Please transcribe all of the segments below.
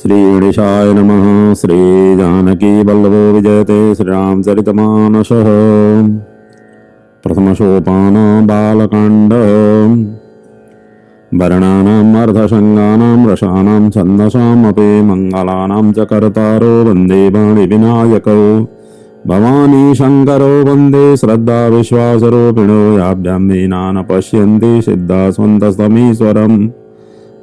श्री गणेशाय नमः। श्री जानकी वल्लभो विजयते श्रीरामचरितमानसः। प्रथम सोपान बालकांड। वर्णानाम् अर्धशङ्गानां रसानां छन्दसामपि मंगलानां च कर्तारो वन्दे वाणिविनायकौ। भवानी शङ्करो वन्दे श्रद्धा विश्वासरूपिणो याभ्यां मीना न पश्यन्ति सिद्धा स्वन्तस्तमीश्वरम्।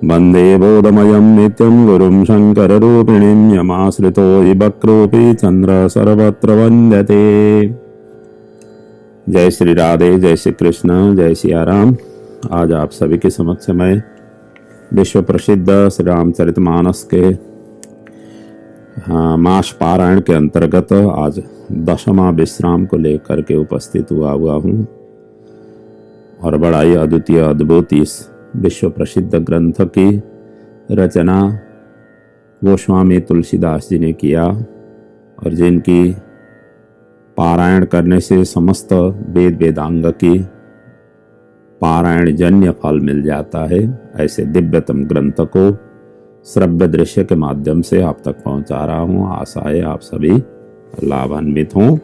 वन्दे बोधमयं नित्यं गुरुं शङ्कररूपिणीं यमाश्रितो हि वक्रोऽपि चन्द्र सर्वत्र वन्द्यते। जय श्री राधे, जय श्री कृष्ण, जय सिया राम। आज आप सभी के समक्ष मैं विश्व प्रसिद्ध श्री रामचरितमानस के मास पारायण के अंतर्गत आज 10वां विश्राम को लेकर के उपस्थित हुआ हूँ और बड़ा ही अद्वितीय अद्भुत इस विश्व प्रसिद्ध ग्रंथ की रचना गोस्वामी तुलसीदास जी ने किया और जिनकी पारायण करने से समस्त वेद वेदांग की पारायण जन्य फल मिल जाता है। ऐसे दिव्यतम ग्रंथ को श्रव्य दृश्य के माध्यम से आप तक पहुंचा रहा हूं। आशा है आप सभी लाभान्वित हों।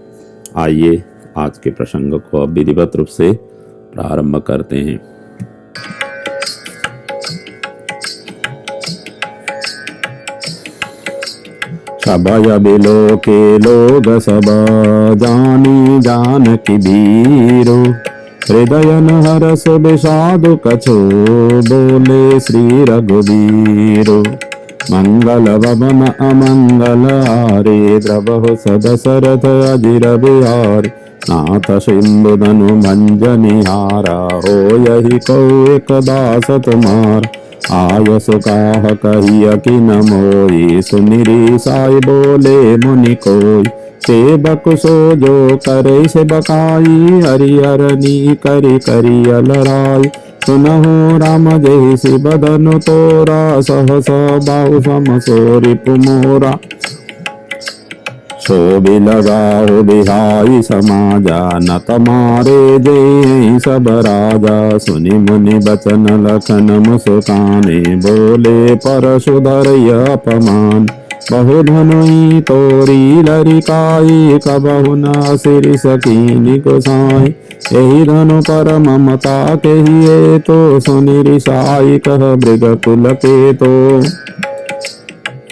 आइए आज के प्रसंग को विधिवत रूप से प्रारंभ करते हैं। सबय बिलो के लोग सब जानी जानकी भीरो। हृदय न हरस विषादु कछो बोले श्री रघुवीरो। मंगल भवन अमंगल हारे द्रवहु सदशरथ अजिर बिहार। नाथ सिंधु धनु भंजनिहारा हो यही को एक दास तुम्हार। आय सुकाह कहिय कि न मोई सुनिरी साई बोले मुनि कोई। सेवक सो जो करे से बकाई हरिहरनी करी करिय लड़ाई। सुनहु राम जय सि बदनु तोरा सहस बाहु सम सो रिपु मोरा। शोभि लगाओ बिहाई समाजा न तमारे जय सब राजा। सुनि मुनि बचन लखन मुस्काने बोले परशुधर अपमान। बहु धनुई तोरी लरिकाई कबहु न सिर सकीनि गोसाई। यही धनु पर ममता कहिए तो सुनि रिसाई कह मृग कुल के तो।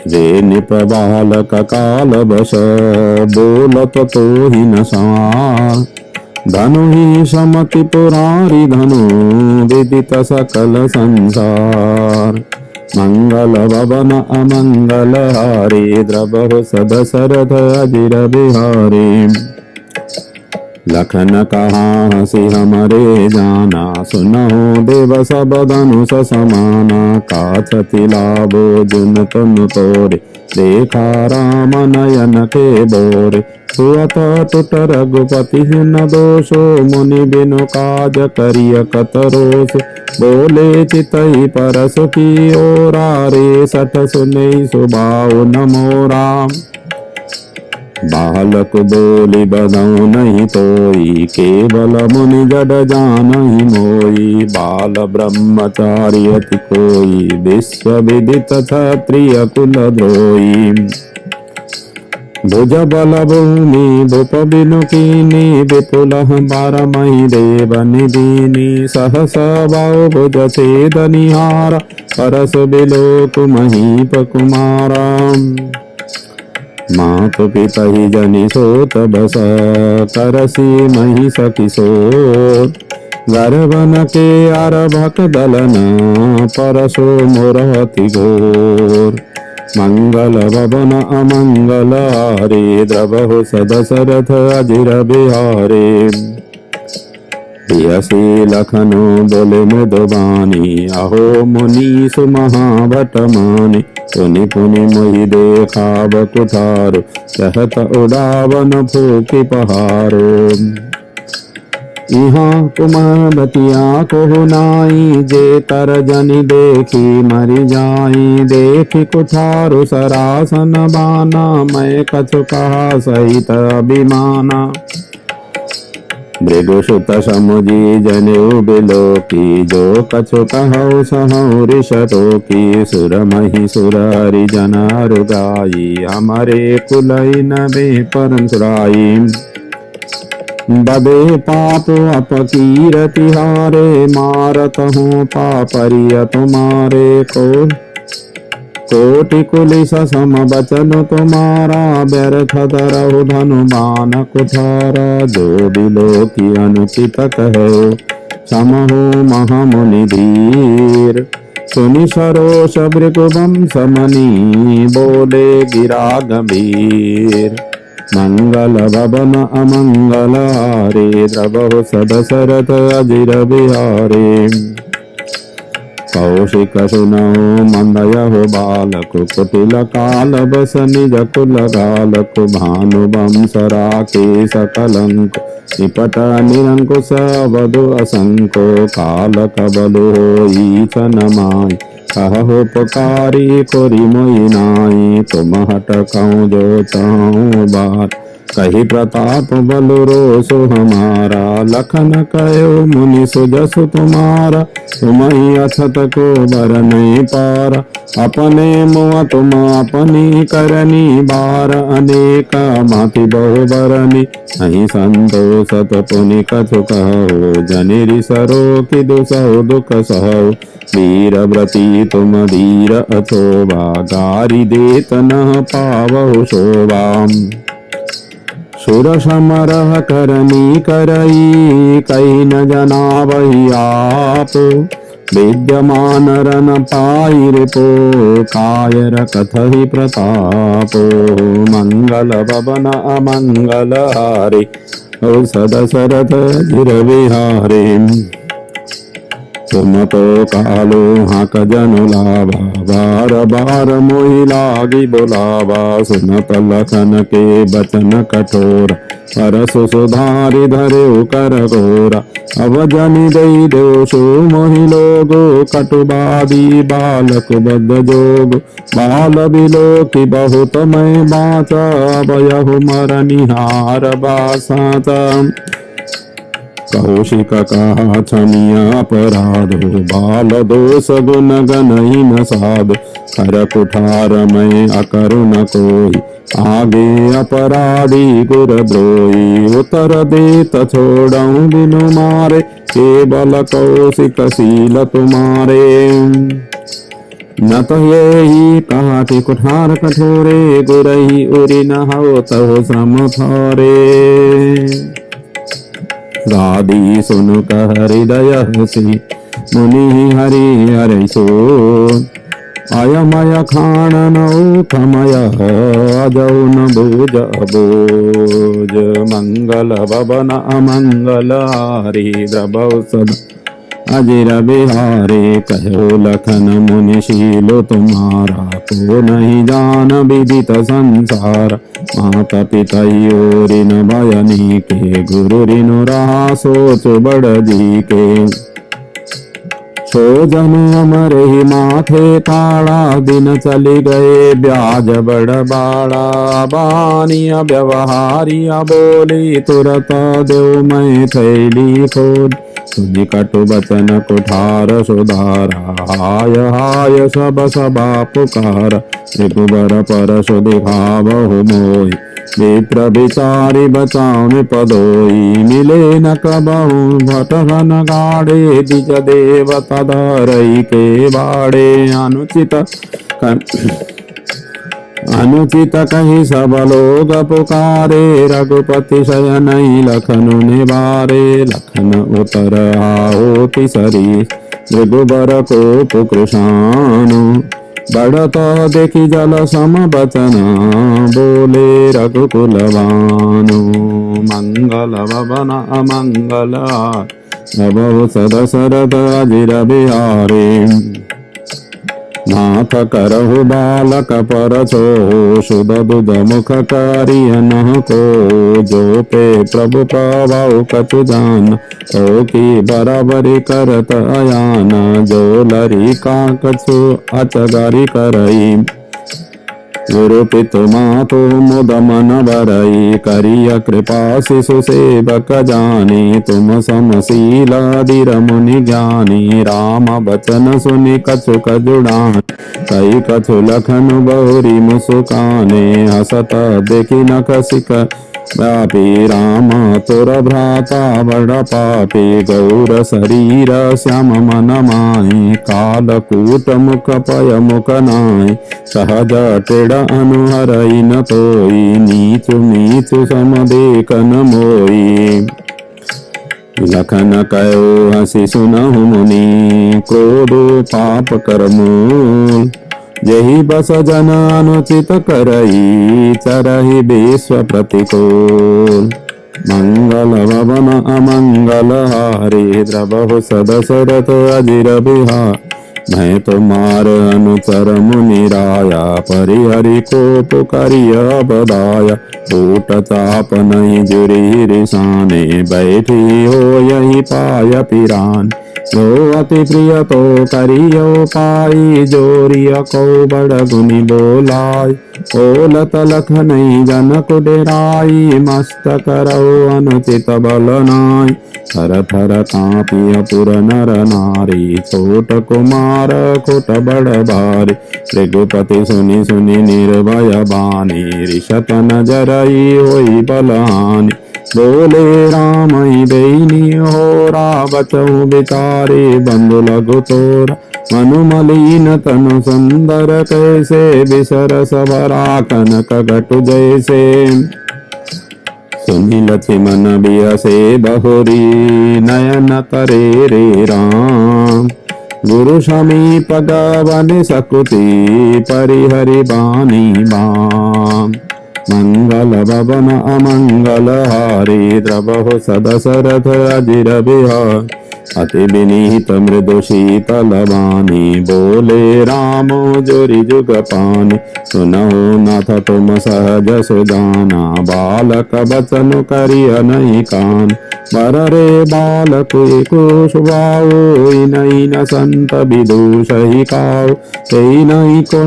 रे निप बालक काल बस बोलत तो ही न सार। धनु ही समति पुरारी धनु विदित सकल संसार। मंगल भवन अमंगल हारे द्रवहु सदशरथ अजिर बिहारी। लखन कहा हसी हमरे जाना सुनहो देव सब धनुष समाना। काछति लाभो जुन तुम तोरे देखा राम नयन के बोरे। सुअत टुट रघुपति न दोषो मुनि बिनु काज करिय कतरोस। बोले चितई परस की ओरा रे सठ सुने सुबाउ न मोरा। बालक बोली बधौ नहीं तोई केवल मुनि जड जानहि मोई। बाल ब्रह्मचारी अति कोई विश्व विदित क्षत्रिय कुल द्रोही। भुज बल भूमि भूप बिनु कीनी विपुलः बारमहि देव निदीनी। सहस बाहु भुज छेद निहार परस बिलोक महीप कुमारा। मातु पिता ही जनि सोत बस करसी महिष किशोर। गर्भन के आरभक दलन परसो मोरहति घोर। मंगल भवन अमंगल हारे द्रवहु सदशरथ अजिर बिहारे। प्रियसी लखनो बोले मृदुबानी अहो मुनि सुमहाभट मानि। पुनि पुनि मोहि देखाव कुठारो कहत उड़ावन फूकि पहारो। इहाँ कुमरबतिया कोहु नाई जे तर जनि देखी मरि जाई। देखी कुठारो सरासन बाना मैं कछु कहा सहित अभिमाना। मृगुसुत समुझी जनेऊ बिलोकी, जो कछु कहौ सहौ ऋषटो की। सुर मही सुर हरि जनारु गाई, हमारे कुलई नबे परम सुराई। बदे पाप अपकीरति हारे, मारत हूँ पापरिय तुम्हारे को। कोटि कुलिस सम बचन तुम्हारा, व्यर्थ धरहु धनु बान कुठारा। जो बिलोकी अनुचित कहो, समहो महामुनि धीर। सुनि सरोष भृगुवंश मणि, बोले गिरा गंभीर। मंगल भवन अमंगल हारे, द्रवहु सदशरथ अजिर बिहारे। कौशिक सुनहु मंदयहु बालक, कुटिल काल बस निज कुल गालक। भानु वंश राकेश कलंक, निपट निरंकुश वधु असंको। काल कबल होई छन माय, कहु पुकारी कोरि मोहि नाई। तुम हट कहूँ जो चाहूँ बार, कही प्रताप बल रोसु हमारा। लखन कहो मुनि सुजसु तुम्हारा, तुम ही अछत को बर नहीं पारा। अपने मुँह तुम अपनी करनी बार, अनेक माति बहु बरनी। नहीं संतोषत पुनि कछु कहो, जनिरि सरो कि दुसहु दुख सहु। वीर व्रती तुम धीर अथोबा, गारी देत न पावहु शोभा। सुर समरह करनी करई, कही न जनावहि आप। विद्यमान रन पाई रिपो, कायर कथहि प्रतापो। मंगल भवन अमंगल हारे, औषध शरद गिर बिहारे। तुम तो कालो हाक जनु लाभा, बार बार मोहि लागी बुलावा। सुनत लखन के बचन कठोर, परसु सुधारि धरे कर घोरा। अब जनि दई दोषो मोहि लोगो, कटुबादी बालक बद्ध जोग। बाल बिलोकी बहुत मैं बाचा, बयहु मरनिहार बासाता। कौशिक कहा क्षमिया अपराधो, बाल दोष गुण गनहि न साधु। कर कुठार मैं अकरुण कोई, आगे अपराधी गुर द्रोही। उत्तर देत छोड़ऊं बिनु मारे, केवल कौशिक शील तुम्हारे। न तो यही कहाति कुठार कठोरे, गुरहि उरि न हो तहो श्रम थोरे। गादी सुनु कह हृदय हसी, मुनि हरि हरि सो। अयमय खान नौ खमय, अजौ न भुज बोज। मंगल भवन अमंगल हारे, द्रवहु सदा अजिर बिहारे। कहो लखन मुनि शीलो तुम्हारा, को नहीं जान विदित संसार। माता पिता ओरि न भयनी के, गुरु रिनु रहा सोच बड़ जी के। सो जनु अमर ही माथे काड़ा, दिन चली गए ब्याज बड़ बाड़ा। बानिया व्यवहारिया बोली, तुरत देव मैं थैली खोल। तुझ कटु बचन कुठार सुधारा, हाय हाय सब सबा पुकार। त्रिपुवर पर सुदिखावहु मोहि, विप्र विचारि बचाऊं पदोई। मिले न कबहु भटहन गाड़े, द्विज देवता धरई के बाड़े। अनुचित कही सब लोग पुकारे, रघुपति शयनहि लखनु निवारे। लखन उतर आओ सरी, मृगुबर को पुकृशानु। बढ़त देखी जल सम बचना, बोले रघुकुलवानु। मंगल भवन अमंगल, नभो सदशरथ अजिर बिहारे। नाथ करहु बालक पर छो, शुद्ध दुध मुख करियन को। जो पे प्रभु पावौ कछु जान, तो की बराबरी करत अयान। जो लरी का कछु अचगारी करई, गुरु पितु मातु मुद मन बरई करिय कृपा शिशु सेवक जानी तुम समशीला धीर मुनि ज्ञानी राम बचन सुनि कछुक जुड़ान कई कछु लखन बहुरी मुसुकाने हसत देखी नख सिक व्यापी राम तोर भ्राता बड़ पापी गौर शरीर श्याम मन माही कालकूट मुख पय मुख नाय सहज टेढ़ अनुहरई न तोई नीचु नीचु सम देखन मोई लखन कयो हसी सुनहु मुनि क्रोधो पाप कर मूल यही बस जन अनुचित करई चरहि विश्व प्रतिकूल मंगल भवन अमंगल हारे द्रवहु सदशरथ अजिर बिहार मैं तुम्हार अनुचर मुनि राया परिहरि को पुकारिय बदाया ऊट चाप नहीं जुरी रिसाने बैठी हो यही पाय पिरान जो अति प्रिय तो करियो पाई जोरिय को बड़ गुनि बोलाई ओलत लख नहीं जनक डेराई मस्त करो अनुचित बल नाई थर थर कांपिय पुर नर नारी छोट कुमार खोट बड़ भारी रघुपति सुनि सुनि निर्भय बानी रिषत नजरई होई बलहानि बोले राम बेनी हो बचऊ बिचारे बंधु लघु तोरा मनु मलिन तनु सुंदर कैसे बिसर सबरा कनक घटु जैसे सुनि लक्ष्मण बियसे बहुरी नयन तरे रे राम गुरु समीप गवन सकुति परिहरि बानी बाम मंगल भवन अमंगल हारी द्रवहु सदशरथ अजिर बिहार अति विनीत मृदु शीतल वाणी बोले रामो जोरि जुग पानी सुनहो नाथ तुम सहज सुजाना बालक बचन करिय नहीं कान बर रे बालक कुशवाओ नहीं न संत विदुष ही काओ कई नहीं को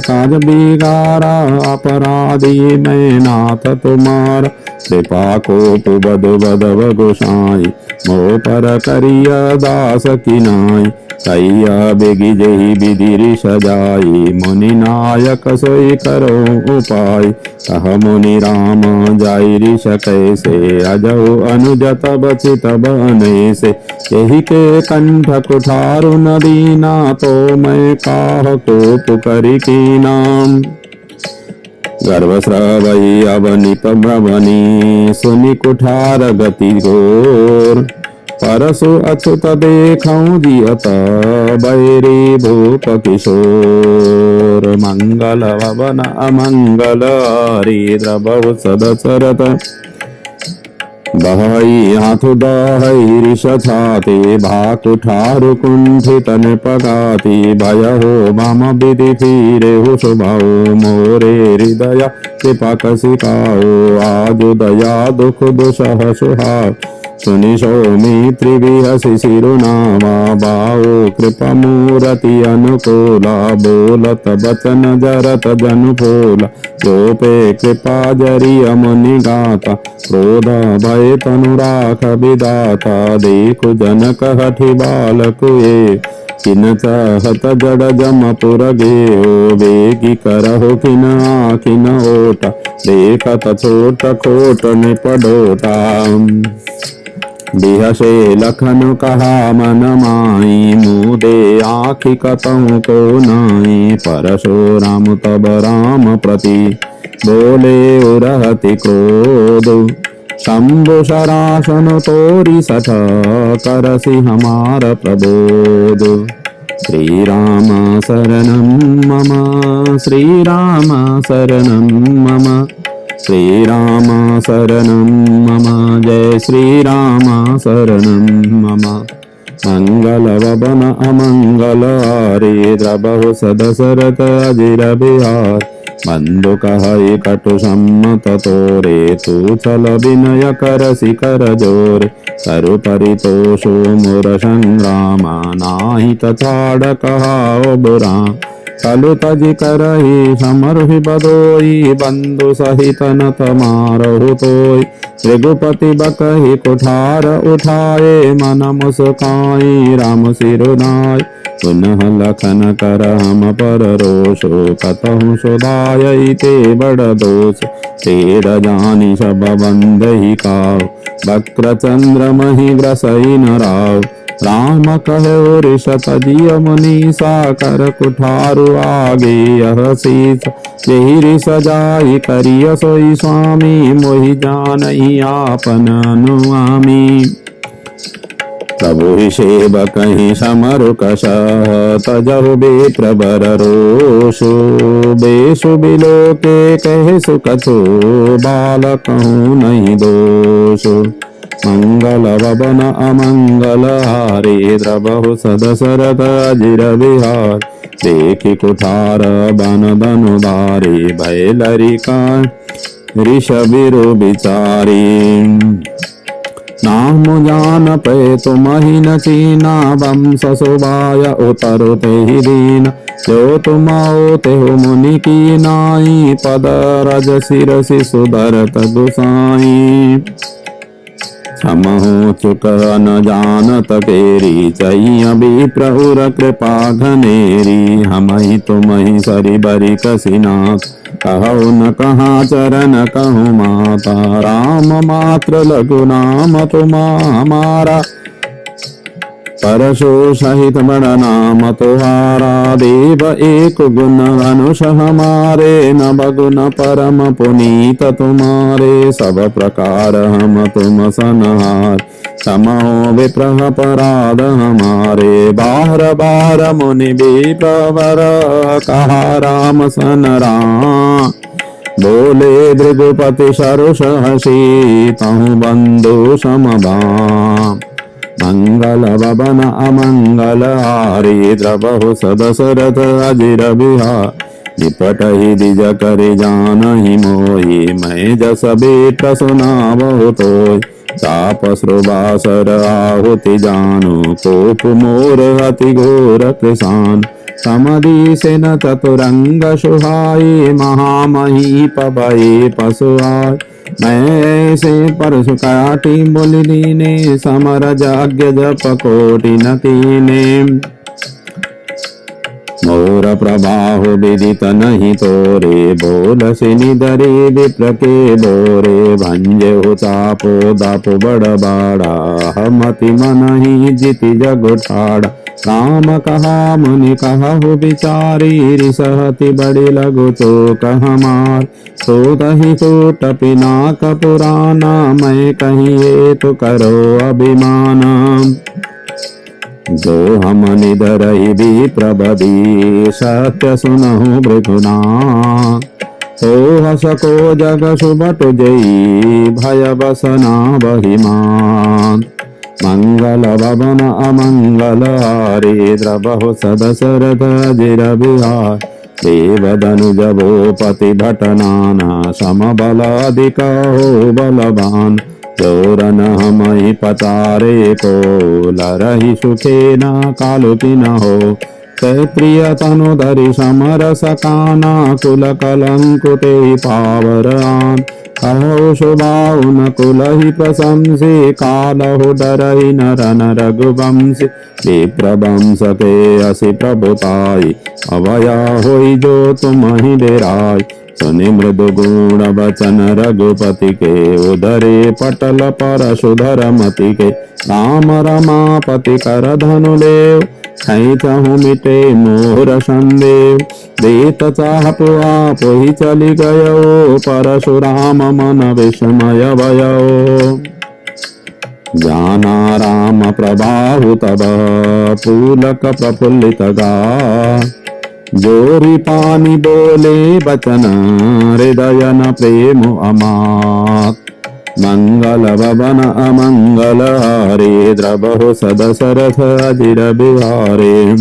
काज बिगारा अपराधी मैं नाथ तुम्हारा कृपा को बद बदव गोसाई मोह पर करिय दास की नाई कैया बेगी जही विधि सजाई मुनि नायक सोई करो उपाय कह मुनि राम जाई ऋष कैसे अजो अनुजत बचित बने से यही के कंठ कुठारु नदीना तो मैं काह को पुकरी की नाम गर्भस्रावई अवनिप भ्रमणी सुनि कुठार गति घोर परसु अच्युत देखऊं जियत बैरी भूप किशोर मंगल भवन अमंगल हरि द्रवहु सदशरथ बहई हाथ दहई ऋष छाते भाकुठारु कुंठित निपगाति भय हो मम विधि फिरे हो स्वभाव मोरे हृदय कृपा कसिकाओ आजु दया दुख दुसह सुहाव सुनि सौमित्रि बिहसि शिरुनामा बाओ कृपा मूरति अनुकूला बोलत बचन जरत जनु फूला जो पे कृपा जरिय मुनि गाता क्रोध भय तनु राख विदाता देखु जनक हठि बालक ये किन चाहत जड़ जम पुर गेओ बेगी करहु किन आखिन ओटा देखत छोट खोट निपडोटा बिहसे लखन कहा मन माई मुदे आखि कतहु को नाई परशुराम तब राम प्रति बोले उरहति क्रोध शंभु शरासन तोरी सठ करसि हमार प्रबोध श्री राम शरणं मम श्री राम शरणं मम श्री राम शरणं मम जय श्री राम शरणं मम मंगल भवन अमंगल हरे द्रवहु सदशरथ अजिर बिहार बंधु कहई कटु सम्मत तोरे तू चल विनय कर शिखर जोर करु परितोषो मोर संग्राम नाही तछाड़ कहाओ बुरा चलु तजि करहि समरहि बदोई बंधु सहित नत मारहु तोय रघुपति बकहि कुठार उठाए मन मुस्काई राम सिरुनाय पुनः लखन कर हम पर रोषो कतहु सुधाय ते बड़ दोष तेर जानी सब बंदहि काव वक्र चंद्र महि ग्रसई न राव राम कहो ऋषत जिय मुनीसा कर कुठारु आगे यह शीस यही ऋष जाई करिय सोई स्वामी मोहि जानहि आपन अनुआमी प्रभु सेवक ही समरु कष तजहु बेत्र बर रोषु बेसु बिलो के कहे सुकछु बालक हूँ नहीं दोषु मंगल वबन अमंगल हारे द्रबहु सदसरथ अजिर विहार देखि कुठार बन दनु दारे भय लरिका ऋषभिरु बिचारी नाम जान पे तुम ही न चीना वंश सुबाय उतरु ते ही दीन जो तुम ते हो मुनि की नाई पद रज सिरसि सुधरत गुसाई समहो चुक न जानत केरी चैया भी प्रहुर कृपा घनेरी हम ही तुम ही सरि बरि कसिनाथ कहो न कहाँ चरण कहूँ माता राम मात्र लघु नाम तुम्हारा परशु सहित बड़ नाम तुम्हारा देव एक गुण अनुष हमारे न बगुन परम पुनीत तुम्हारे सब प्रकार हम तुम सनहार समहो विप्रह पराध हमारे बार बार मुनि विप्रवर कहा राम सन राम बोले भृगुपति सरुष हसी तहु बंधु समबाम मंगल वबन अमंगल हारी द्रबहु सदसरथ अजिर बिहार निपट ही दिज कर जानहि मोहि मैं जस बेट सुनावहु तोय चाप श्रुबासर आहुति जानु कोप मोर अति घोर कृसान समदि से न चतुरंग सुहाई महामही पबई पशुआय मैं ऐसे परशु काटी बोली दीने समर जाग्य जप कोटि न कीने मोर प्रबाहु विदित नहीं तोरे बोल सिनि दरे विप्र के बोरे भंजे हो चापो दापो बड़ बाड़ा हमति मन ही जिति जग ठाड़ा राम कहा मुनि कहा हो बिचारी रिसहति बड़ी लघु चोक हमार तो दही तो टपिनाक पुराना मैं कहिए तो करो अभिमाना जो हम निधरहि भी प्रबदी सत्य सुनहु भृगुना तो हस को जग सुबट जई भय बसना बहिमान मंगल वबन अमंगल हारे द्रबहु सदसरथ अजिर बिहार देवदनु जबोपति भट नाना समबलाधिक हो बलवान चोरन हमहि पतारे को लरहि सुखे न कालु की न हो प्रिय तनु धरि समर सकाना कुल कलंकुते पावर आन कहो शुभाउन कुलहि प्रशंसे कालहु डरहि नरन रघुवंशी विप्रवंश के असि प्रभुताई अवया होई जो तुमहि डेराय सुनि मृदु गुण वचन रघुपति के उदरे पटल परशुधर मति के राम रमापति कर धनु लेव खैचहु मिटे मोर संदेव देत चाहपु आप ही चली गयो परशुराम मन विस्मय भयो जाना राम प्रबाहु तब पूलक प्रफुल्लित गा जोरी पानी बोले बचन हृदय न प्रेम अमात मंगल वबन अमंगल हारे द्रबहु सदसरथ अजिर बिहारे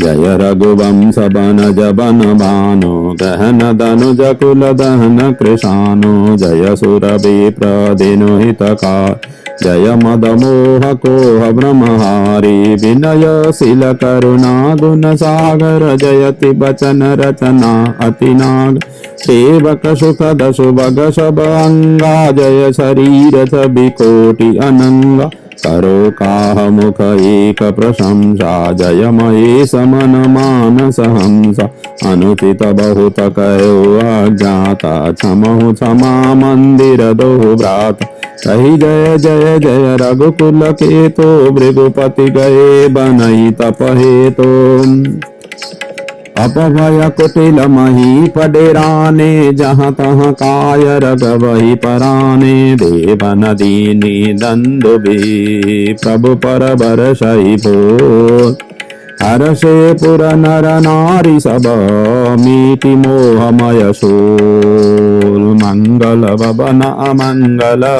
जय रघुवंश बन जबन भानु गहन दनुज कुल दहन कृशानु जय सुर विप्र दिनु हितकार जय मद मोह कोह ब्रह्महारी विनयशील करुणा गुण सागर जयति बचन रचना अति नाग सेवक सुखद सुभग सब अंगा जय शरीर छवि कोटि अनंगा करो काह मुख एक प्रशंसा जय महेश मन मानस हंसा अनुचित बहुत कहो अज्ञाता क्षमहु क्षमा मंदिर दो भ्राता कही जय जय जय रघुकुल के तो भृगुपति गए बनई तप हेतु अपभय कुटिल मही पडेराने जहाँ तहाँ काय रगवही पराने देवन दीनी दंदु भी प्रभु पर बरसई भूल हरषे पुर नर नारी सब मीति मोहमय शूल मंगल भवन अमंगल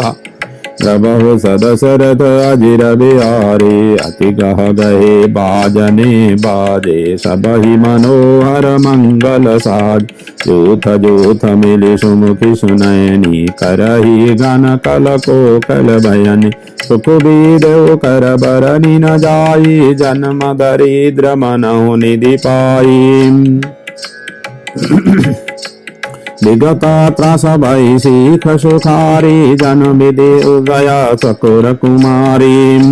प्रभु सदशरथ अजिर बिहारी अति गह गहे बाजने बाजे सब ही मनोहर मंगल साज जूथ जूथ मिली सुमुखी सुनयनी करही घन कल को कल बयनी सुख बीदेव कर बरनी न जाई जन्म दरिद्र मनहु निधि पाई विगता त्रास भई सीख सुखारी जन विदे उदया सकुर कुमारी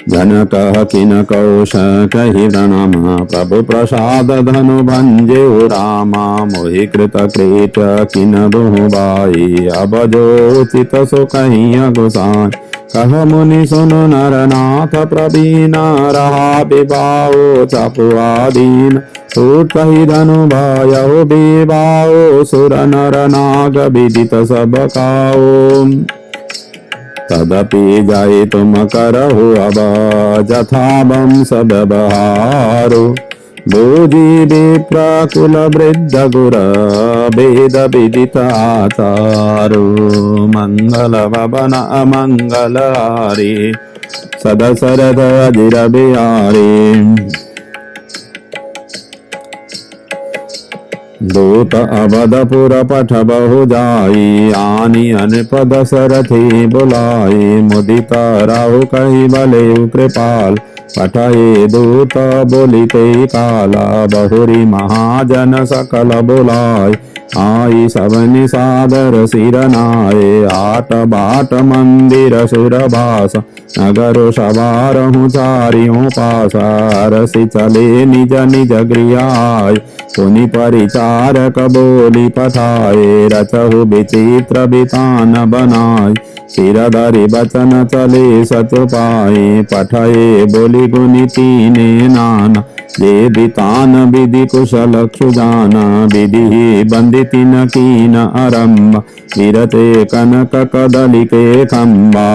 जन कह किन कौश कही प्रणमा प्रभु प्रसाद धनु भंजे रामा मोहि कृत कृत किन दुहु बाई अब जो चित सो कही अगुसान कह मुनि सुनु नर नाथ प्रवीण रहा विभाओ चपुआदीन टूट कही धनु भायो विभाओ सुर नर नाग विदित सब काओ तदपि जाय तुम करहु अब जथा वंश व्यवहारो भोजी विप्रकुल वृद्ध गुर वेद विदित आचारो मंगल भवन अमंगल हारी सदशरथ अजिर बिहारी दूत अवधपुर पठ बहु जाई आनी अनपद सरथी बुलाई मुदित राहु कही बले कृपाल पठाए दूत बोलिते काला बहुरी महाजन सकल बुलाय आई सबनि सादर सिर नाये आट बाट मंदिर सुरभास नगर सवारहु चारियों पासा रसि चले निज निज गृहाय पुनि परिचारक बोली पठाए रचहु विचित्र बितान बनाय सिर धरि बचन चले सचुपाए पठाए बोली गुनि तीने नाना जे बितान विधि कुशल क्षुजाना विधि बंदिति न कीन आरंभ विरते कनक कदली के खंबा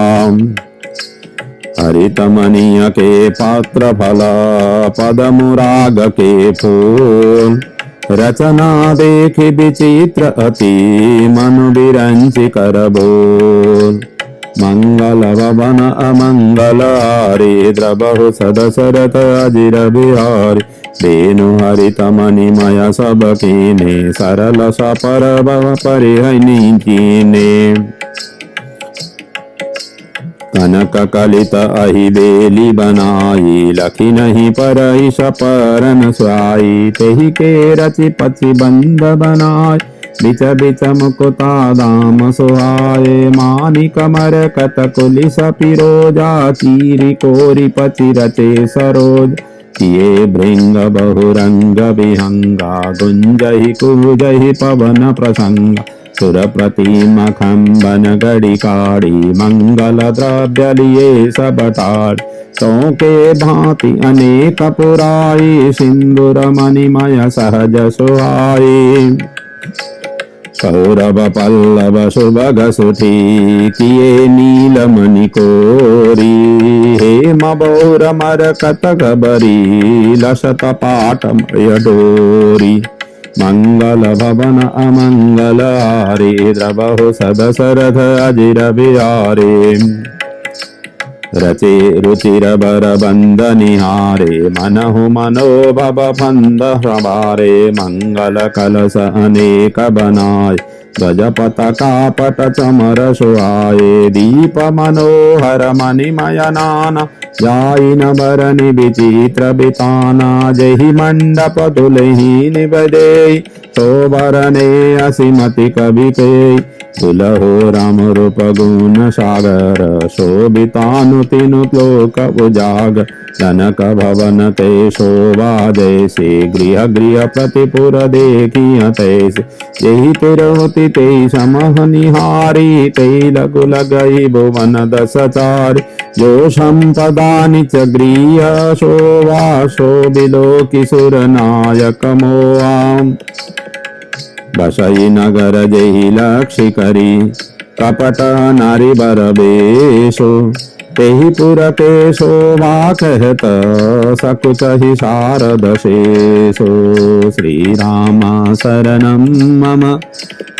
हरितमनीय के पात्र फल पदमुराग के फूल रचना देखि विचित्र अति मनु विरंचि कर बोल मंगल भवन अमंगल हारी द्रबहु सदशरथ अजिर बिहारी बेनु हरित मणिमय सब कीने सरल सपर भव परिहनि कीने कनक कलित अहि बेली बनाई लखी नहीं परहि सपरन स्वाई तेहि के रचि पचि बंद बनाय बिच बिच मुकुता दाम सुहाए मानिक मरकत कुलिस पिरोजा चीरी कोरि पचि रचे सरोज किए भृंग बहुरंग विहंगा गुंजहि कुजहि पवन प्रसंग सुर प्रतिम खंबन गड़ी काड़ी मंगल द्रव्य लिए सब टाड़ तो के भांति अनेक पुराई सिंदूर मणिमय सहज सुहाई सौरभ पल्लव सुभग सुठी किए नीलमणि कोरी हे मबोर मरकत गबरी लसत पाट डोरी मंगल भवन अमंगल हारी द्रबहु सदशरथ अजिर बिहारी रचे रुचिर बर बंद निहारे मनहु मनोभव फंद हमारे मंगल कलश अनेक बनाय ध्वज पताका पट चमर सुहाए दीप मनोहर मणिमय नाना जाइन बरनि विचित्र बिताना जहि मंडप दुलही निबदे तो बरने असिमति कवि के दुलहो राम रूप गुण सागर शोभितानु तिनु लोक उजागर जनक भवन ते शोभा जैसे गृह गृह प्रतिपुर देखिय तैसे यही तिरहुति ते समह निहारी ते लघु लगई भुवन दस चारि जो संपदा निच गृह शोभा शोभिलो किशोर नायक मोआम बसई नगर जही लक्ष्य करी कपट नारी बर बेशो तेहि पुर के शोभा कहत सकुच ही शारद शेषो श्री राम शरणं मम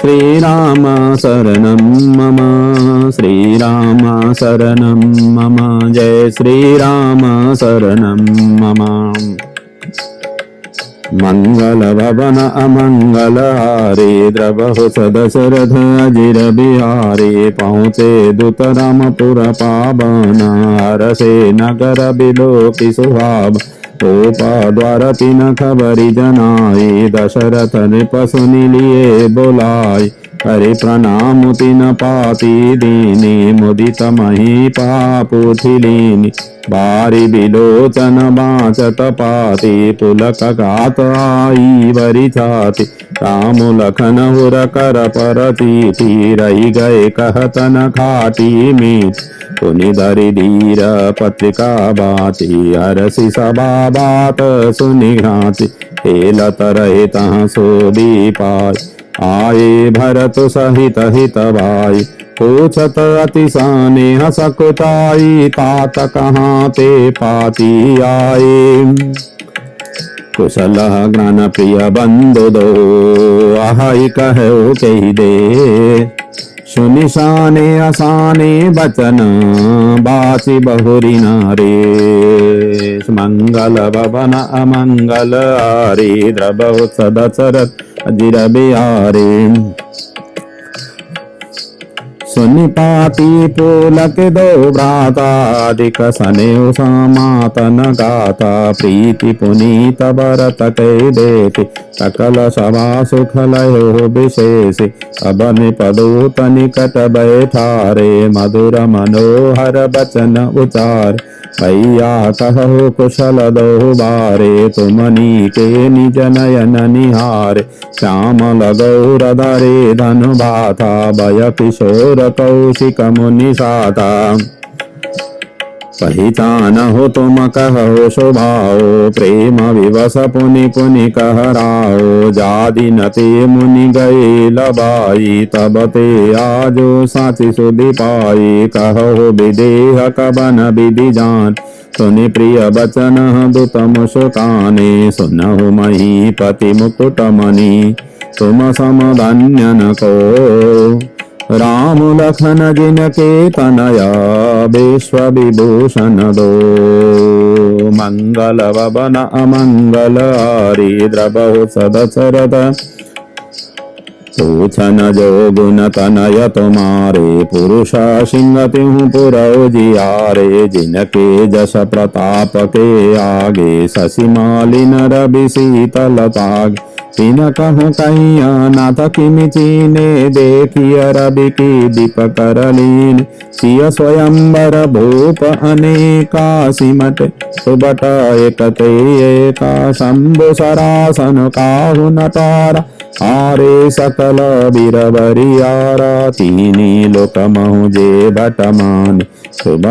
श्री राम शरणं मम श्री राम शरणं मम जय श्री राम शरणं मम मंगल भवन अमंगल हारे द्रवहु सदशरथ अजिर बिहारे पहुँचे दूत रामपुर पावन हरसे नगर बिलोकी सुहाव गोपा द्वार तीन खबरी जनाए दशरथ नृप सुनि लिए बोलाए हरे प्रणाम तीन पाती दीनी मुदित मही पापुथिलीनी बारी बिलोचन बाचत पाती पुलक गात आई बरी छाती राम लखन हुर कर पर चीठी रही गए कहतन खाटी मीठ पुनि धरि धीर पत्रिका बाती हरसि सभा बात सुनि घाती हेलत रहे तहाँ सोबी पाई आए भरत सहित हित भाई पूछत अतिशाने हसकुताई तात कहाँ ते पाती आए कुशल ज्ञान प्रिय बंधु दो आहाई कहो कही दे सुनि शाने असाने बचन बाची बहुरी नारे मंगल भवन अमंगल आरे द्रवहु सदशरथ अजिर बिहारे सुनि पाती पुलक दो भ्राता अधिक स्नेह समातन गाता प्रीति पुनीत भरत कह देति सकल सभा सुख लयो विशेष अब निपदूत निकट बैठारे मधुर मनोहर बचन उचार भैया कहो कुशल दो बारे तुमनी के निज नयन निहार श्यामल गौर धरे धनु भाथा भय किशोर कौशिक मुनि साथा पहचान हो तुम कहो शोभाओ प्रेम विवश पुनि पुनि कहराओ जादि नते मुनि गए लबाई तब ते आजो साचि सुधि पाई कहो विदेह कबन विधि जान सुनि प्रिय बचन दुत मुस्काने सुनहु महीपति मुकुट मणि तुम सम धन्य न को राम लखन जिनके तनया विश्व विभूषण दो मंगल भवन अमंगल हारी द्रवहु सदशरथ पूछन जो गुण तनय तुम्हारे पुरुष सिंह तिहु पुरौ जियारे जिनके जस प्रताप के आगे शशि मालिन रवि शीतल ताग तिन कहूँ कहिया नाथ किमि चीने देखिय रवि की दीप करलीन सिय स्वयंवर भूप अनेका सिमट सुबट एक ते एका शंभु सरासन काहु नटारा आरे सकल बीरबरियारा तीनी लोक महु जे बटमान शुभ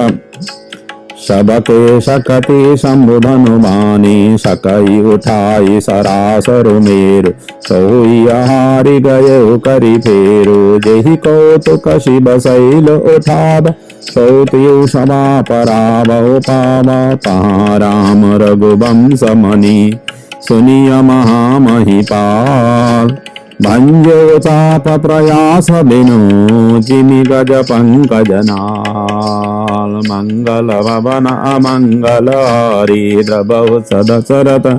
सबके सकति शंभुधनु बानी सकई उठाई सरासर मेरु सोई हारि गये करि फेरु जेहि कौतुक शिव शैल उठाब सौत्यु सभा पराभव पावा तहाँ राम रघुवंश मणि सुनिय महामहिपाल भंजो चाप प्रयास बिनु जिमि गज पंकज नाल मंगल भवन अमंगल हरि द्रवहु सदशरथ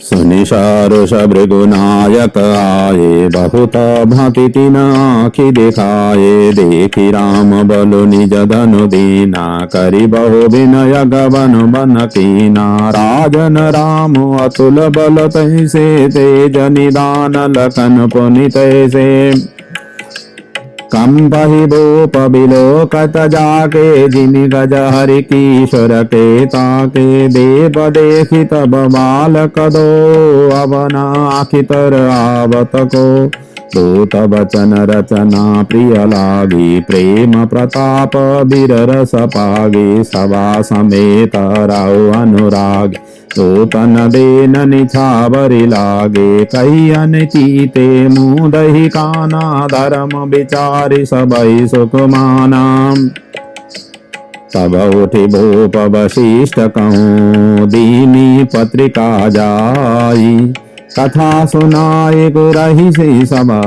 सुनिशारुष भृगुनायक आए, बहुत भांति तीन आँखि दिखाए। देखी राम बलु निज धनु दीना, करी बहु विनय गवन बन कीना। राजन राम अतुल बल तैसे, तेज निदान लखन पुनि तैसे। कंबहि भूप बिलोकत जाके, जिमि गज हरि किशोर के ताके। देव देखि तब बालक दो, अवनाखि तर आवत को। दूत बचन रचना प्रिय लागी, प्रेम प्रताप बीर रस पागे। सभा समेत राउ अनुराग, तन देन निछावरि लागे। कहियन चीते मुँह दही काना, धर्म विचारि सबई सुख माना। तब उठि भूप वशिष्ठ कहूँ, दीनी पत्रिका जाई। कथा सुनाए गुरहि से सभा,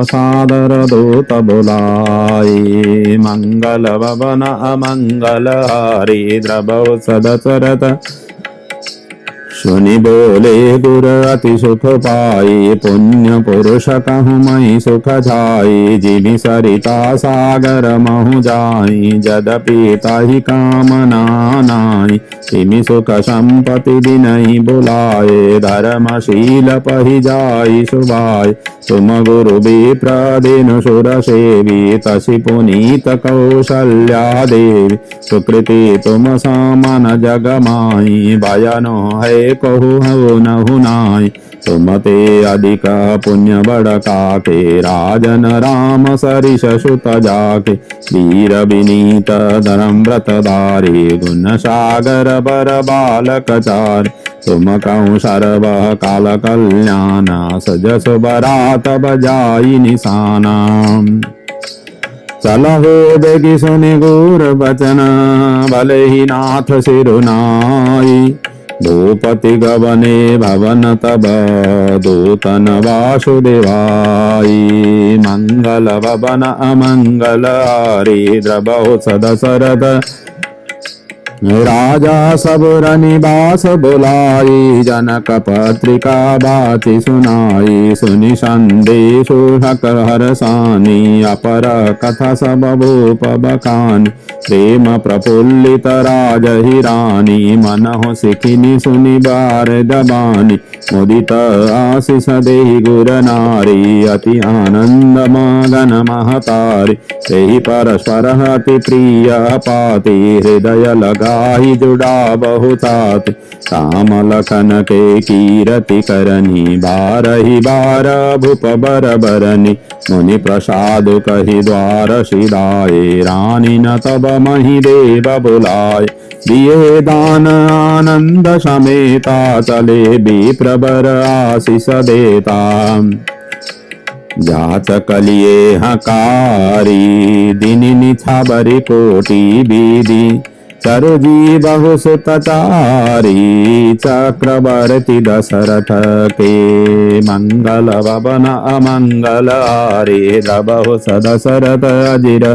सादर दूत बुलाए। मंगल भवन अमंगल हारी, द्रवौ सदशरथ सुनि बोले गुर अति सुख पाई। पुण्य पुरुष कहूँ मई सुख जाई, जिमि सरिता सागर महु जाई। यद्यपि ताहि कामना नाई, तिमि सुख संपत्ति दिनहि बुलाए। धर्मशील पहि जाई सुभाय, तुम गुरु विप्र दीन सुर सेवी। तसि पुनीत कौशल्या देवी, सुकृति तुम सामन जग माई। भयनो है कहु हऊ नहु नाई, तुम ते अधिक पुण्य बड़का के। राजन राम सरिस सुत जाके, वीर विनीत धर्म व्रत धारी। गुण सागर बर बालक चार, तुम कहूँ सर्व काल कल्याण। सजस बरात बजाई निशाना, चलहो बेगी सुनि गुर बचन। भले ही नाथ सिरुनाई, भूपति गवने भवन तब दूतन वासुदेवाई। मंगल भवन अमंगल हारी, द्रवौ सदशरथ राजा सब रनिवास बुलाई। जनक पत्रिका बाति सुनाई, सुनि संदेशु हकर हरसानी। अपर कथा सब भूप बखानी, प्रेम प्रफुल्लित राजहि रानी। मनहु सिखिनि सुनि बारद बानी, मुदित आशीष देहि गुर नारी। अति आनंद मगन महतारी, तेहि परस्पर अति प्रिय पाति। हृदय लगाहि जुड़ा बहुतात, काम लखन के कीरति करनी। बारहि बार भूप बर बरनी, मुनि प्रसाद कहि द्वार सिधाए। रानी न तब मही देव बुलाए, दिए दान आनंद समेता। चले विप्र बर आशीष देता, जाचक लिए हकारी। दिनि निछावरि कोटि विधि, चरुजी बहु सुत चारी। चक्रवर्ती दशरथ के, मंगल भवन अमंगल हारी। द्रवौ सदशरथ अजिर,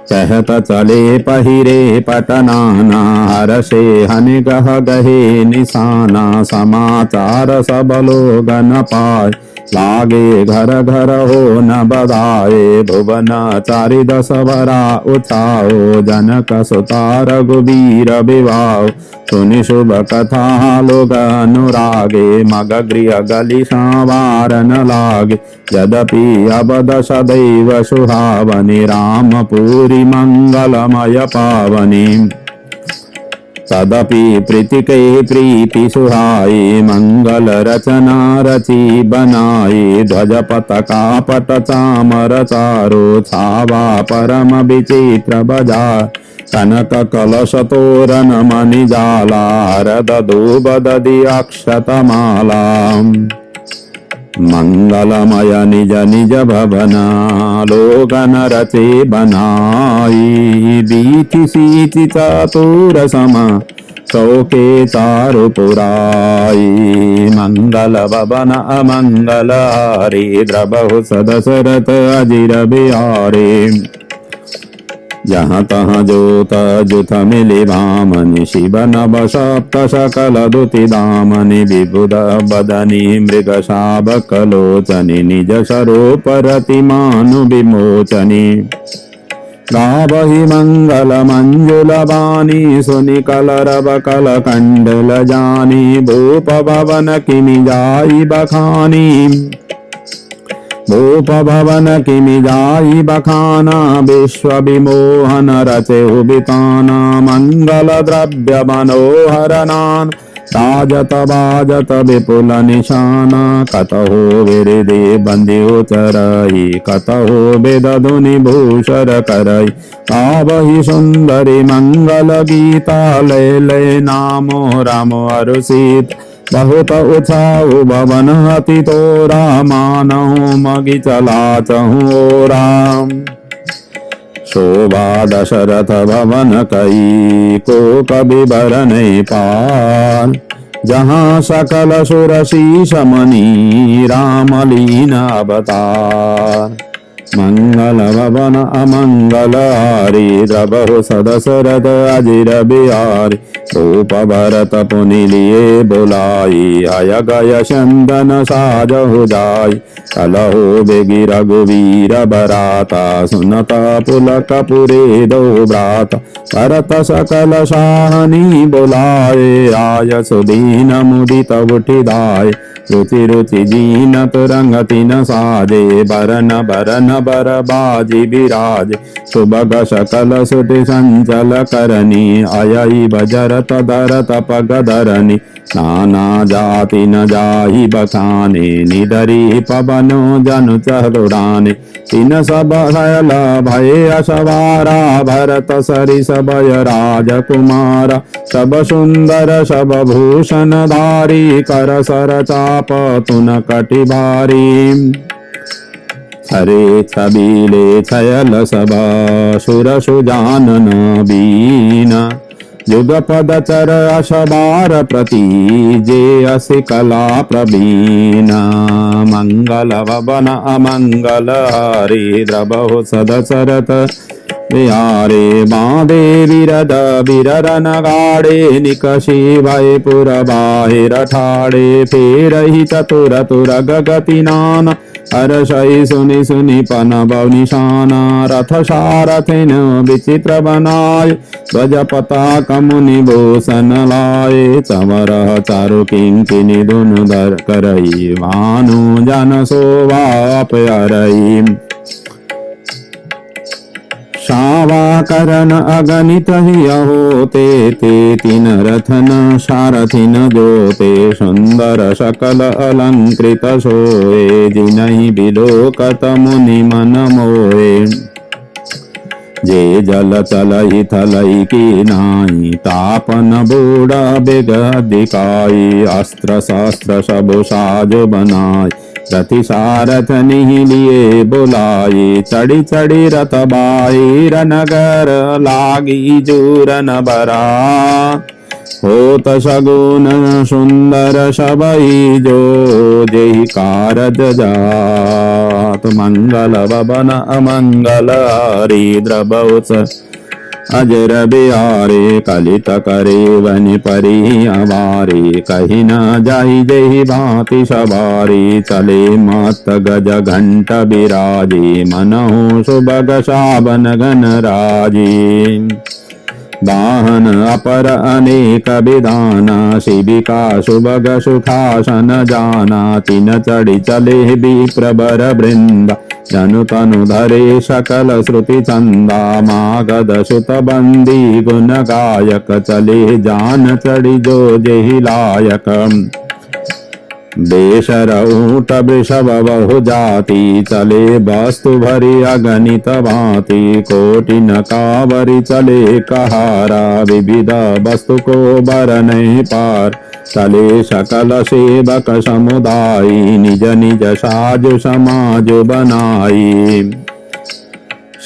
कहत चले पहिरे पटनाना। हर्षे हनि गह गहे निशाना, समाचार सब लोगन पाए। लागे घर घर हो न बधाए, भुवन चारि दस वरा उठाओ। जनक सुता रघुबीर विवाह, सुनि शुभ कथा लोग अनुरागे। मग गृह गली संवार न लागे, यद्यपि अब दश दैव सुहावनी। रामपुरी मंगलमय पावनी, तदपि प्रीति के प्रीति सुहाई। मंगल रचना रची बनाई, ध्वज पताका पट चामर चारो। छावा परम विचित्र बजार, कनक कलश तोरण मणि जाला। हरद दूब दधि अक्षत माला, मंगलमय निज निज भवना। लोगन रचे बनाई, बीति सीति चतुर समा। चौके चारु पुराई, मंगल भवन अमंगल हारी। द्रवौ सदशरथ अजिर बिहारी, जहाँ तहाँ जोत जुथ मिलि भामनि शिव नभ सप्त सकल दुति दामनि विबुध बदनी मृग शावक लोचनि निज स्वरूप रति मानु विमोचनि गावहि मंगल मंजुल बानी सुनि कलरव कल कंडल जानी भूप भवन किमि जाई बखानी भूप भवन किमि जाई बखाना विश्व विमोहन रचे बिताना मंगल द्रव्य मनोहर नान राजत बाजत विपुल निशाना कतहो विरिदे बंदियो चरई कतहो वेद धुनि भूषर करई आवहि सुंदरी मंगल गीता लय लय नामो राम अरुषित बहुत उछाऊ भवन अति तोरा मानहु मगि चला चहु राम शोभा दशरथ भवन कई को कभी बर नहीं पार जहाँ सकल सुर शीश मणि राम लीन अवतार मंगल भवन अमंगल हारी द्रबहु सदशरथ अजिर बिहारी रूप भरत पुनि लिए बुलाई आय गय चंदन साजहु जाय कलहु बेगी रघुवीर बराता सुनता पुलक पुरे दो भ्राता भरत सकल शाहनी बुलाए आय सुदीन मुदित उठिदाय रुचि रुचि जीनत रंगति न साजे बरन बरन बर बाजी बिराज सुबग सकल सुति संचल करनी अयि बजरत धरत पग धरनी नाना जाति न जाहि बखाने निधरी पवनो जनु चहुराने तीन सब हयल भय असवारा भरत सरिस भय राजकुमार सब सुंदर सब भूषण धारी कर सर चाप तुन कटि भारी हरे छबीले छयल सबा सुर सुजानन बीना युगपद चर अशबार प्रति जे असि कला प्रवीणा मंगल भवन अमंगल हारी द्रबहु सदशरथ बिहारे बांधे विरद बिररन गाड़े निकषी भय पुर बाहिर ठाड़े फेरहि चतुर तुर गगति नाना हर्षै सुनि सुनि पन बव निशाना रथ सारथिन विचित्र बनाय ध्वज पताका मुनि भूषण लाए चमर चारु किंकिनी दुनु धर करई भानु जन शोभा अपहरई शावा करन अगणित ही होते ते तीन रथन सारथिन जोते सुंदर सकल अलंकृत सोए जिनहि बिलोकत मुनि मन मोए जे जल चलहि थलहि की नाई तापन बूढ़ बेग दिखाई अस्त्र शस्त्र सब साज बनाई रति सारथ निहिलिए बुलाए चढ़ी चढ़ी रथ बाहिर नगर लागी जूरन बरा होत सगुन सुंदर सबई जो जेहि कारज जात मंगल भवन अमंगल हारी द्रबहुस अजर बिहारे कलित करे वनि परि अवारे कही न जाहि जेहि भांति सवारी चले मत गज घंट बिराजे मनहु सुबग शाबन गन राजे वाहन अपर अनेक विधाना शिविका सुबग सुखासन जाना तिन चढ़ी चले विप्रवर वृंदा जनु तनु धरे सकल श्रुति चंदा मागध सुत बंदी गुण गायक चले जान चढ़ी जो जेहि लायक बेशर ऊँट वृषभ बहु जाति चले वस्तु भरी अगणित भांति कोटि न कावरी चले कहारा विविध वस्तु को बर नहीं पार चले सकल सेवक समुदाय निज निज साजु समाज बनाई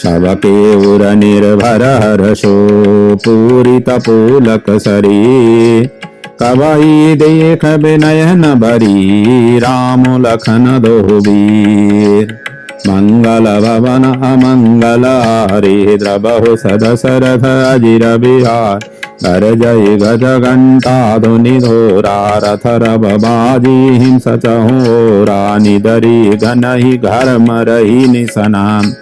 सबके उर निर्भर हर्षो पूरित पूलक सरी कवई देख विनयन भरी राम लखन दो वीर मंगल भवन अमंगल हारी द्रबहु सदशरथ अजिर बिहार घर जय गज घंटा धुनि धोरा रथ रब बाजी हिंस चहोरा निदरी घनहि घर मरहि निसनाम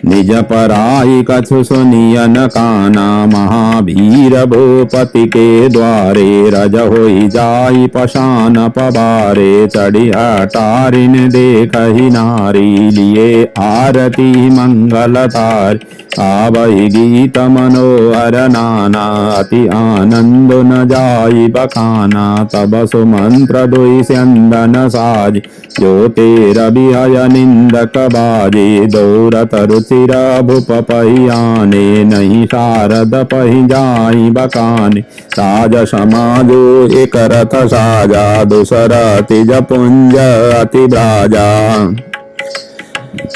निज पराई कछु सुनियन काना महावीर भूपति के द्वारे रज होई जाई पशान पबारे चढ़ी अटारिन देखहि नारी लिए आरती मंगल तार आवई गीत मनोहर नाना अति आनंद न जाई बखाना तब सुमंत्र दुई स्यंदन साज जो तेरा बिहय निंदक बाजे दौरत रुचिर भूप पहियाने नहीं शारद पहि जाई बकाने राज समाजो एक रथ साजा दूसरा तिज पुंज अति ब्राजा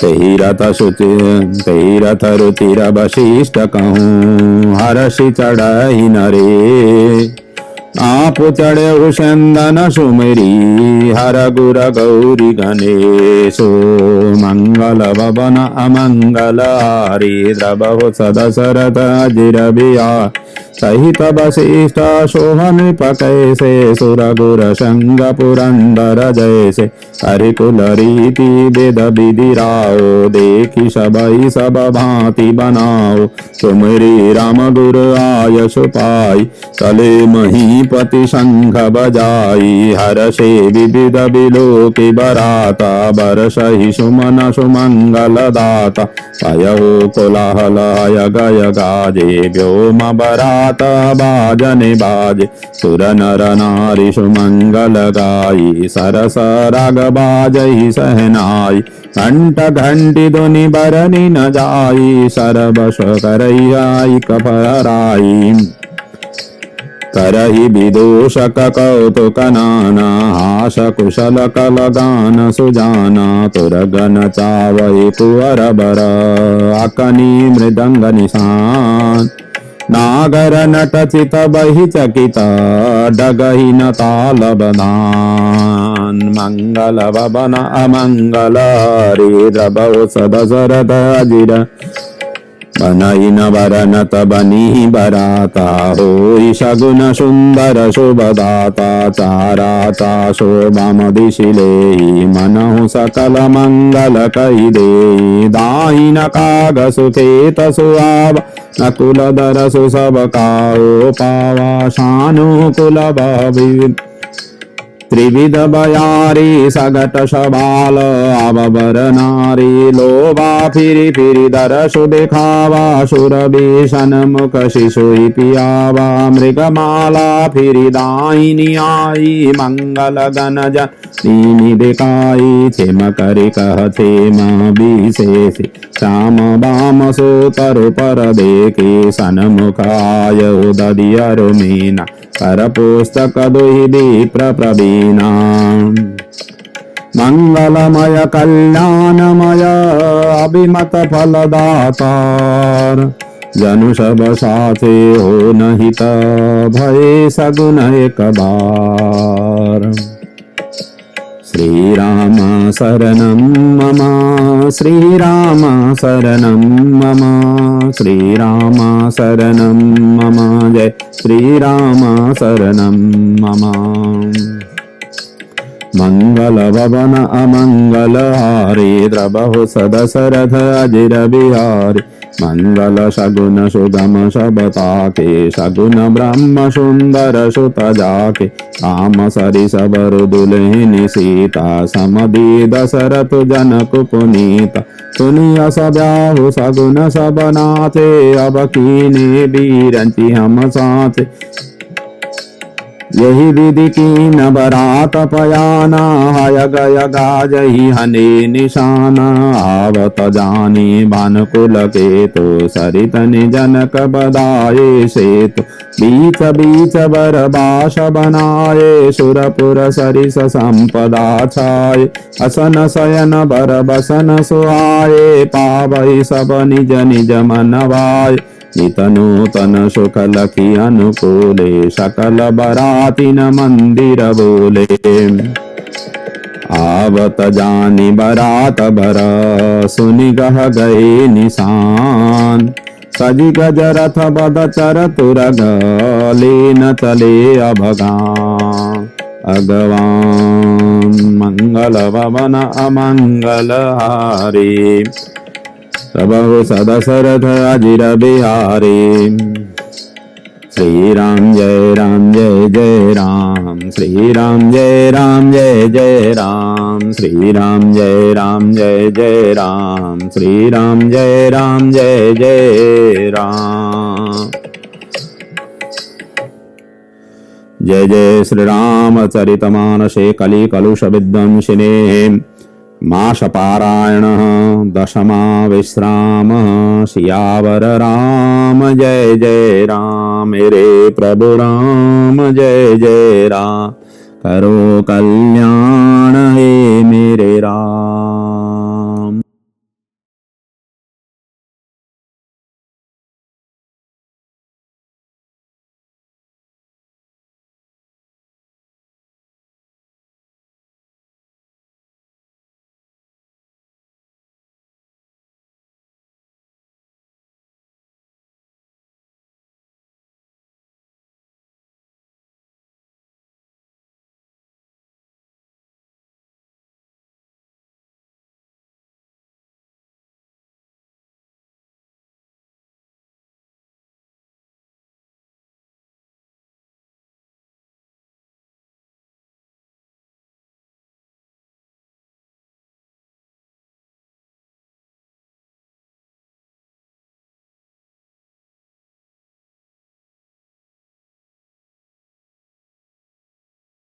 तेहि रथ रुचिर वशिष्ठ कहूँ हर्षि चढ़हि नरे आप चढ़े चंदन सुमेरी हर गुर गौरी गणेशो मंगल भवन अमंगल हारी द्रबहु सदशरथ अजिर बिहार सहित वशिष्ठ सोहन पकैसे सुर गुर संग पुरंदर जैसे हरिकुल रीति वेद विधि राओ देखी सबई सब भांति बनाओ तुमरी राम गुरु आय सुपाई चले महीपति शंख बजाई हर्षे विविध विलोकी बराता बरसहि सुमन सुमंगल दाता पयो कोलाहलाय गय गाजे व्योम बरात बाजने बाजे सुर नर नारी सुमंगल गाई सरस राग बाजहि सहनाई घंट घंटी ध्वनि बरनी न जाई सरबस करई कफराई करहि विदूषक कौतुक नाना हास कुशल कल गान सुजाना तुरगन चावई कुंवर बर अकनी मृदंग निशान नागर नट चित बहि चकित डगहि न ताल बधान मंगल भवन अमंगल हरि द्रबहु सदशरथ अजिर बनई न बरनत बनी बराता होई सगुन सुंदर शुभदाता चारा चाशो मम दिशिले मनहु सकल मंगल कहि दे दाहि न काग सुखेत सुआव नकुल दर सुसब काओ पावा शानु कुल भावी त्रिविध बयारी सगट शबाल अबर नारी लोभा फिरी फिरी दरसु दिखावा सुर भीषण मुख शिशुई पियावा मृगमाला फिरी दाहिनी आई मंगल गण जनी दिखाई छिम करि कह छिम विशेषी श्याम बाम सुतरु पर देखी सन्मुख आय उदय मीना कर पुस्तक दुहि विप्र प्रवीणा मंगलमय कल्याणमय अभिमत फलदातार जनु सब साथे हो नहित भय सगुन एक बार श्री राम शरणं मम श्री राम शरणं मम श्री राम शरणं मम जय श्री राम शरणं मम मंगल भवन अमंगल हारी द्रबहु सदशरथ अजिर बिहारी मंगल सगुन सुगम सबता के सगुन ब्रह्म सुंदर सुत जाके काम सरि सबर दुल्हिनी सीता समदी दशरथ जनक पुनीता सुनिय सब्याहु सगुन सब नाथे अब कीने बीरंची हम साथे यही विधि कीन बरात पयाना हय गय गाजहि हने निशाना आवत जानी भानुकुल के तो सरित जनक बदाये सेतु बीच बीच बरबास बनाए सुरपुर सरिस संपदा छाए असन शयन बर बसन सुहाए पावै सब निज निज मनवाय नित नूतन सुख लखी अनुकूले सकल बराती न मंदिर बोले आवत जानी बरात भर सुनि गह गए निशान सजी गज रथ बद चर तुर लीन चले अभगान अगवान मंगल भवन अमंगल हारी सबहु सदशरथ अजिर बिहारी श्री राम जय जय राम श्री राम जय जय राम श्री राम जय जय राम श्री राम जय जय राम जय जय श्री राम चरितमानसे कलि कलुष विध्वंसिने माशपारायण दशमा विश्राम सियावर राम जय राम मेरे प्रभु राम जय राम करो कल्याण हे मेरे राम।